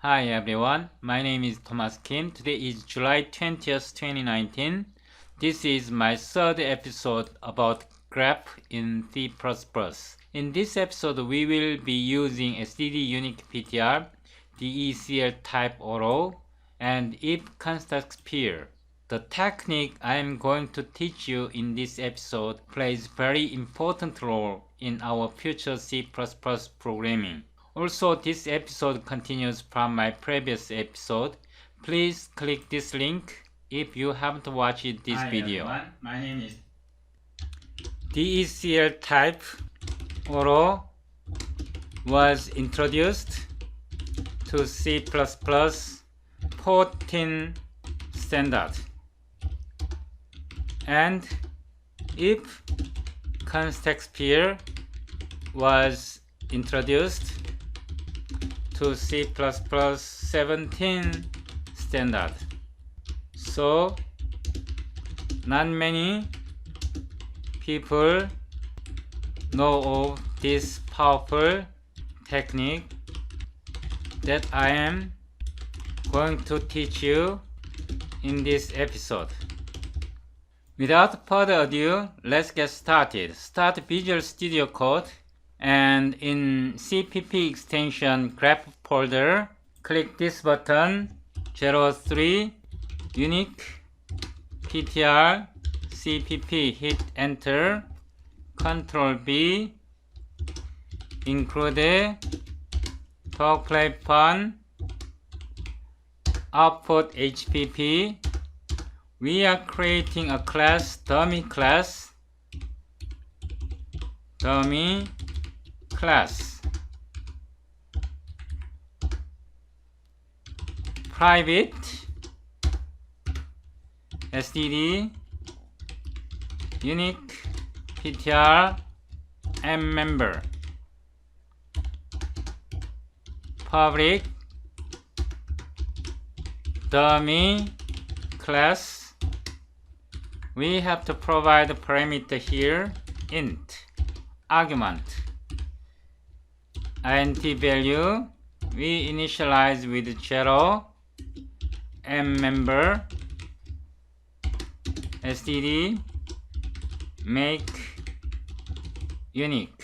Hi everyone, my name is Thomas Kim. Today is July 20th, 2019. This is my third episode about graph in C++. In this episode, we will be using std unique ptr, decltype auto, and if constexpr. The technique I am going to teach you in this episode plays very important role in our future C++ programming. Also, this episode continues from my previous episode. Please click this link if you haven't watched this video. Hi everyone, my name is decltype auto was introduced to C++ 14 standard. And if constexpr was introduced to C++ 17 standard. So not many people know of this powerful technique that I am going to teach you in this episode. Without further ado, let's get started. Start Visual Studio Code and in CPP extension graph folder, click this button 03 unique ptr CPP, hit enter, Ctrl B, include decltype fun, output HPP. We are creating a class, dummy class, private std unique ptr member, public dummy class. We have to provide a parameter here, int, argument, int value, we initialize with 0, member, std, make unique,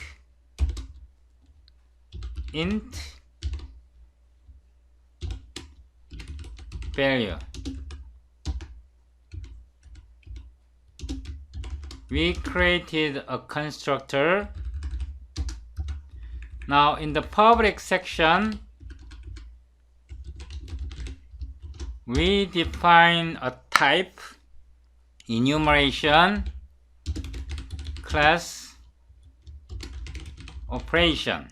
int, value. We created a constructor. Now in the public section, we define a type, enumeration, class, operation.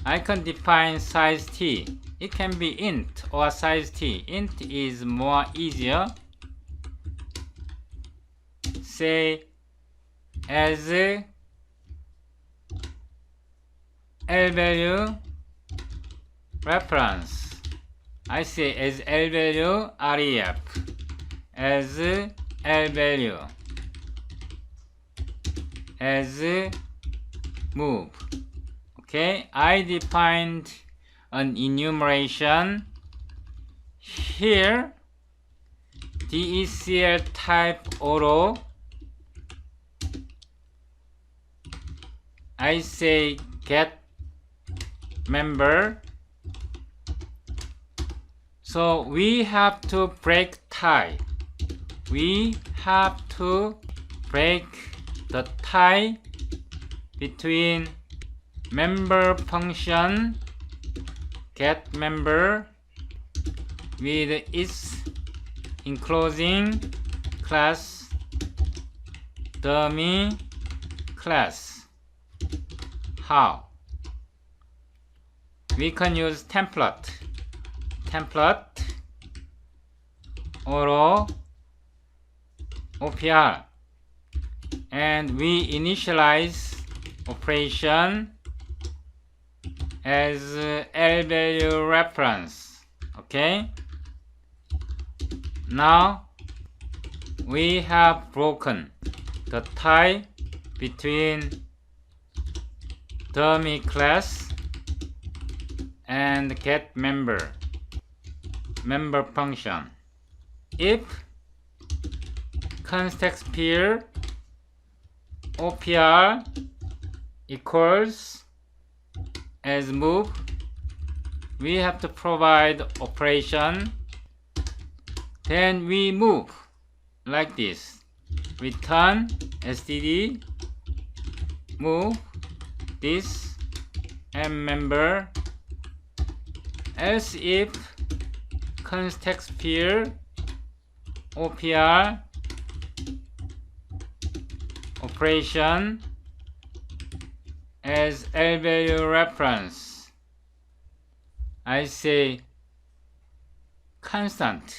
I can define size t. It can be int or size t. Int is more easier. Say as L value reference. I say as L value ref, as L value, as move. Okay, I defined an enumeration here. decltype auto. I say get member. So we have to break tie. We have to break the tie between member function get member with its enclosing class dummy class. How? We can use template auto OPR, and we initialize operation as L value reference. Okay, now we have broken the tie between dummy class and get member function. If constexpr OPR equals as move, we have to provide operation, then we move like this. Return std move this and member, else if constexpr OPR operation as L value reference, I say constant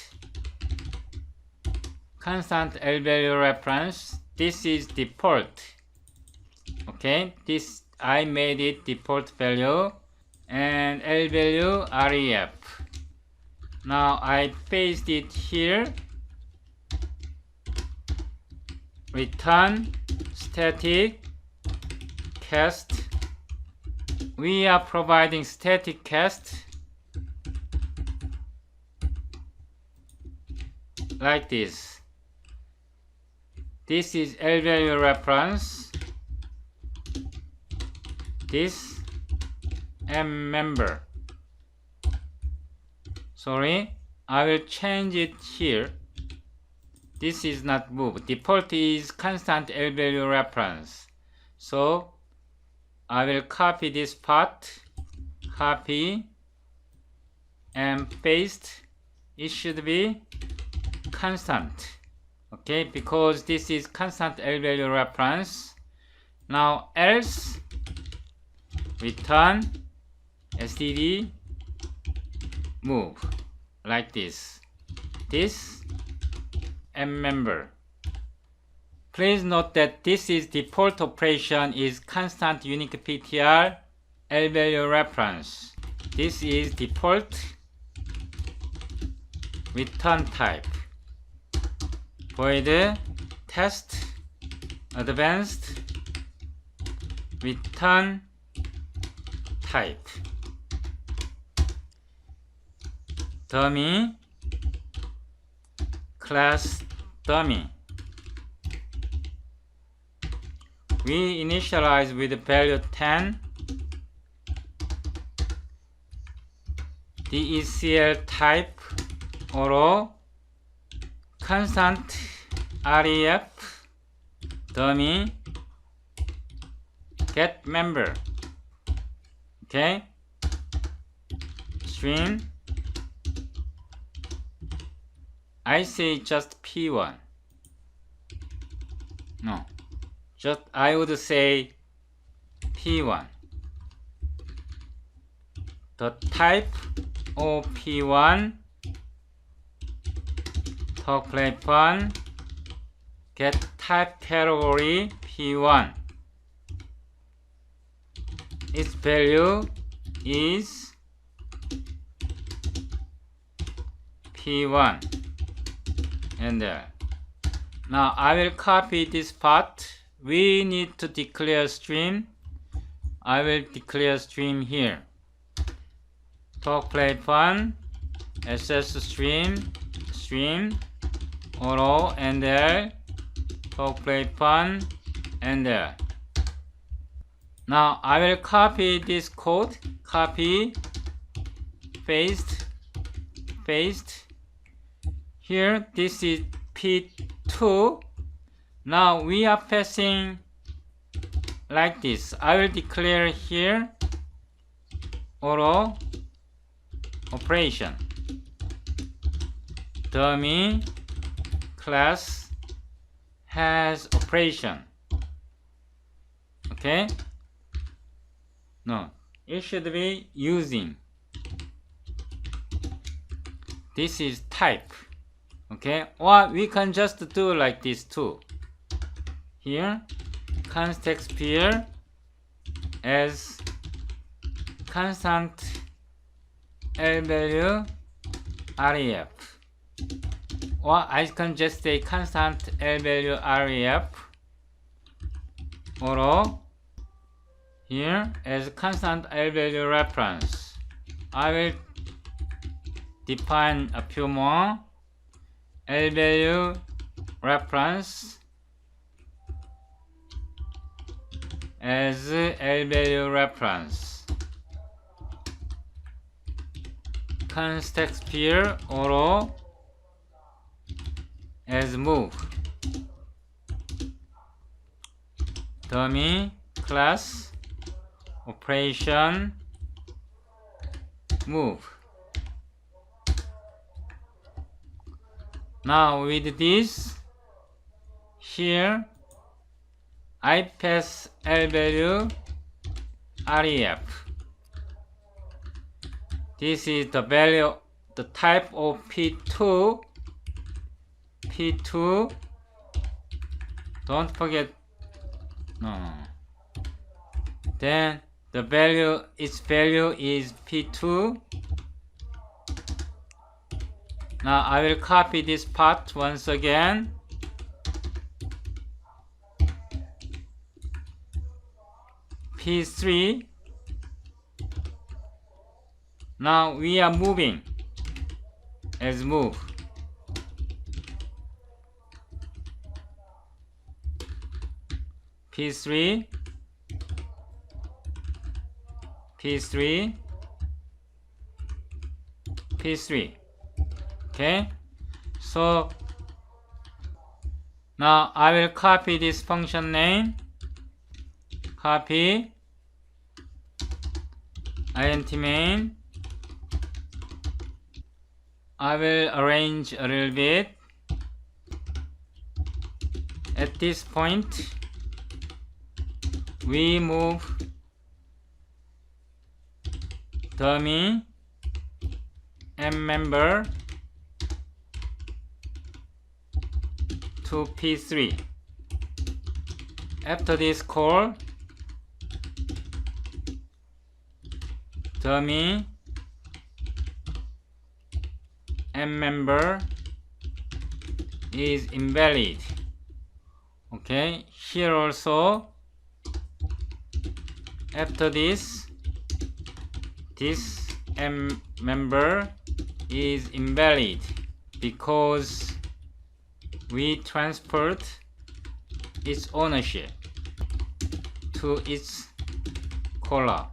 L value reference. This is default. Okay, this I made it default value, and L value ref. Now I paste it here. Return static cast. We are providing static cast like this. This is L value reference. This M member. Sorry, I will change it here. This is not move. Default is constant L value reference. So I will copy this part, copy and paste. It should be constant. Okay, because this is constant L value reference. Now else return std move like this. This M member. Please note that this is default operation is constant unique ptr L value reference. This is default return type. Void test advanced return type. Dummy class dummy. We initialize with value 10. decl type or constant ref dummy get member. Okay, string I say just p1. No, just I would say p1. The type of p1 talk play fun get type category p1. Its value is p1 and now I will copy this part. We need to declare stream. I will declare stream here. Talk play fun ss stream auto and talk play fun and now I will copy this code, copy, paste. Here, this is P2. Now we are passing like this. I will declare here auto operation. Dummy class has operation. Okay? No, it should be using. This is type. Okay, or we can just do like this too. Here, constexpr as constant L value ref. Or I can just say constant L value ref or here as constant L value reference. I will define a few more. L value reference as L value reference. constexpr auto as move. Dummy class operation move. Now with this, here I pass L value ref. This is the value, the type of P2. P2. Don't forget. No. Then the value, its value is P2. Now I will copy this part once again. P3. Now we are moving as move. P3, P3, P3. Okay, so now I will copy this function name. Copy int main. I will arrange a little bit. At this point, we move dummy member to P3. After this call, dummy member is invalid. Okay, here also after this member is invalid because we transferred its ownership to its caller.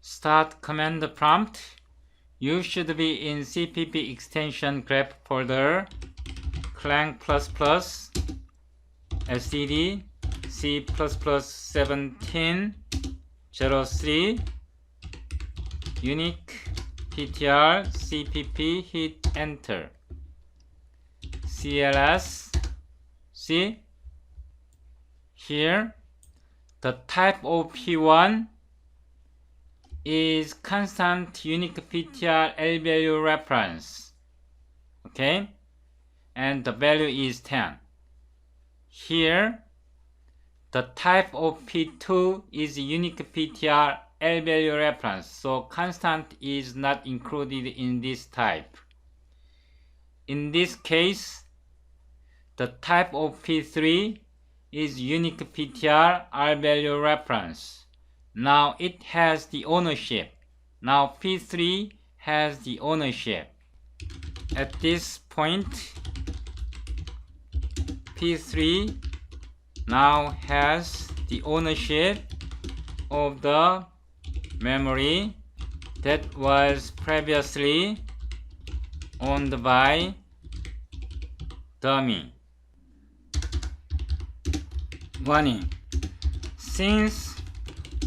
Start command prompt. You should be in CPP extension grep folder, clang++, std, C++1703, unique ptr, cpp, hit enter. cls, see here the type of P1 is constant unique ptr L value reference. Okay, and the value is 10. Here the type of P2 is unique ptr L value reference, so constant is not included in this type. In this case, the type of P3 is unique ptr R value reference. Now it has the ownership. Now P3 has the ownership. At this point, P3 now has the ownership of the memory that was previously owned by dummy. Warning: since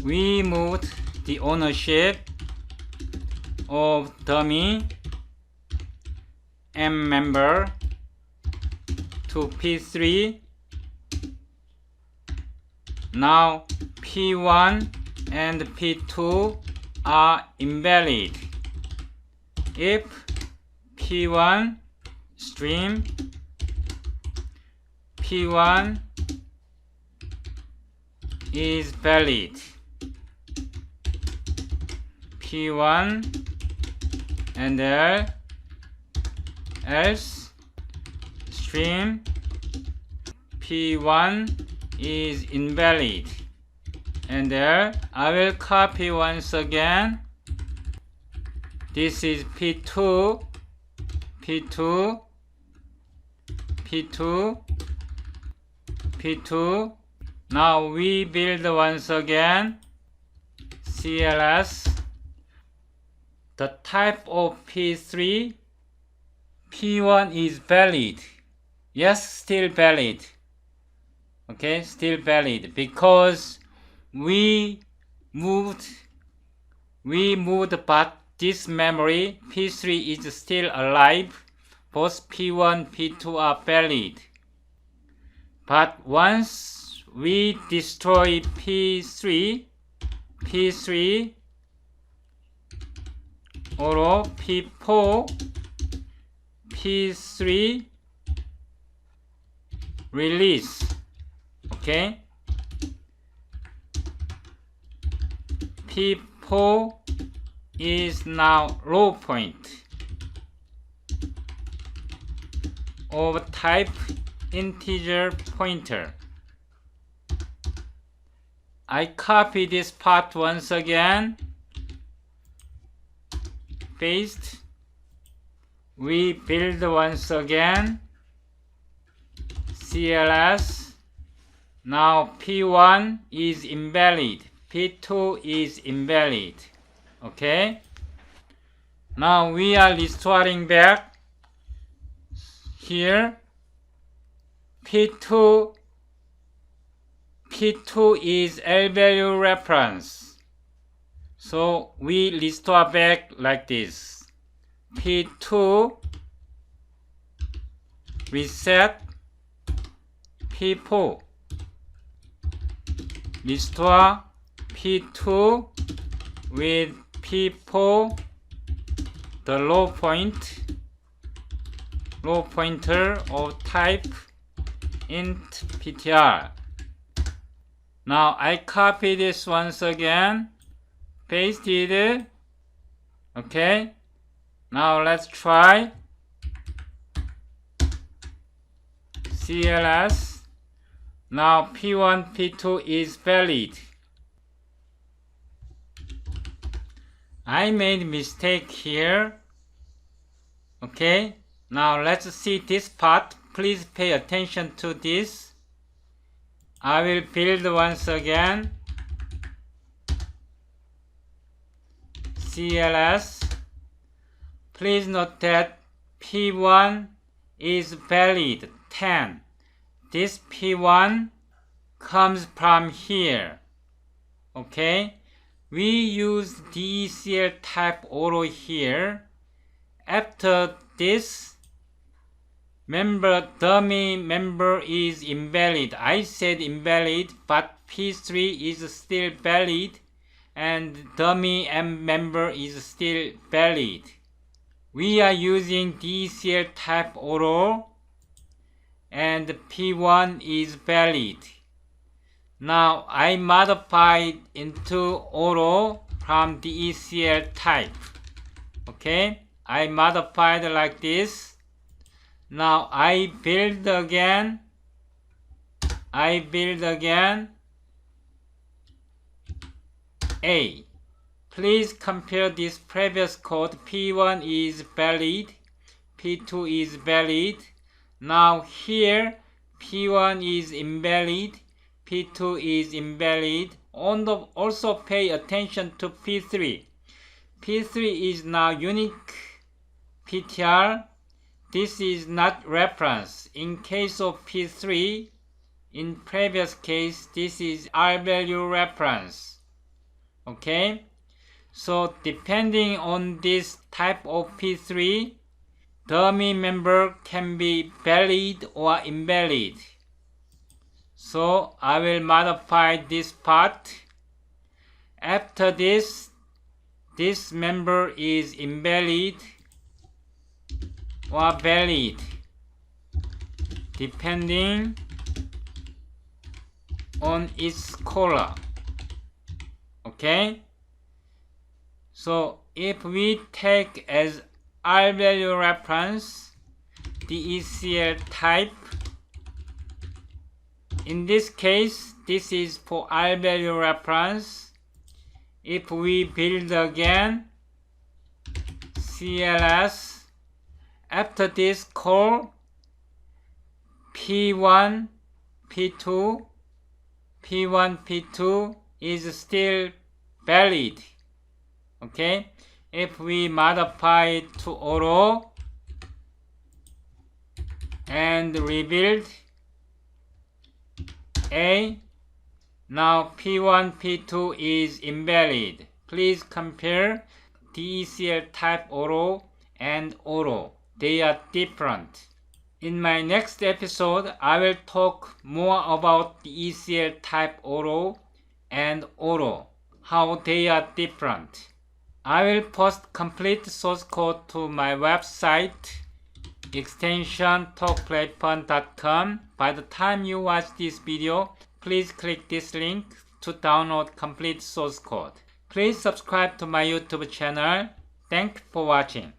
we moved the ownership of dummy member to P3, now P1 and P2 are invalid. If P1 stream P1 is valid, P1 and else stream P1 is invalid, and I will copy once again This is P2, P2, P2, P2. Now we build once again CLS. The type of P3, P1 is valid. Yes, still valid. Okay, still valid because we moved but this memory P3 is still alive. Both P1, P2 are valid. But once we destroy P3 or P4, P3 release. Okay, P4 is now low point of type integer pointer. I copy this part once again, paste, we build once again CLS. Now P1 is invalid, P2 is invalid. Okay, now we are restoring back here. P2 is L value reference, so we restore back like this. P2 reset, P4 restore P2 with P4 the low pointer of type int ptr. Now I copy this once again, paste it. Okay, now let's try CLS. Now P1, P2 is valid. I made mistake here. Okay, now let's see this part. Please pay attention to this. I will build once again CLS. Please note that P1 is valid 10. This P1 comes from here. Okay, we use decl type auto here. After this dummy member is invalid. I said invalid, but P3 is still valid and dummy member is still valid. We are using decl type auto and P1 is valid. Now I modified into auto from decl type. Okay, I modified like this. Now I build again. A. Please compare this previous code. P1 is valid, P2 is valid. Now here P1 is invalid, P2 is invalid. Also pay attention to P3. P3 is now unique PTR. This is not reference. In case of P3, in previous case, this is R value reference. Okay? So depending on this type of P3, dummy member can be valid or invalid. So I will modify this part. After this member is invalid or valid, depending on its color. Okay? So if we take as R value reference decl type, in this case this is for R value reference. If we build again CLS. After this call, P1, P2, P2 is still valid. Okay, if we modify it to auto and rebuild A, now P1, P2 is invalid. Please compare decltype auto and auto. They are different. In my next episode, I will talk more about decltype auto and auto, how they are different. I will post complete source code to my website, extension talkplayfun.com. By the time you watch this video, please click this link to download complete source code. Please subscribe to my YouTube channel. Thanks for watching.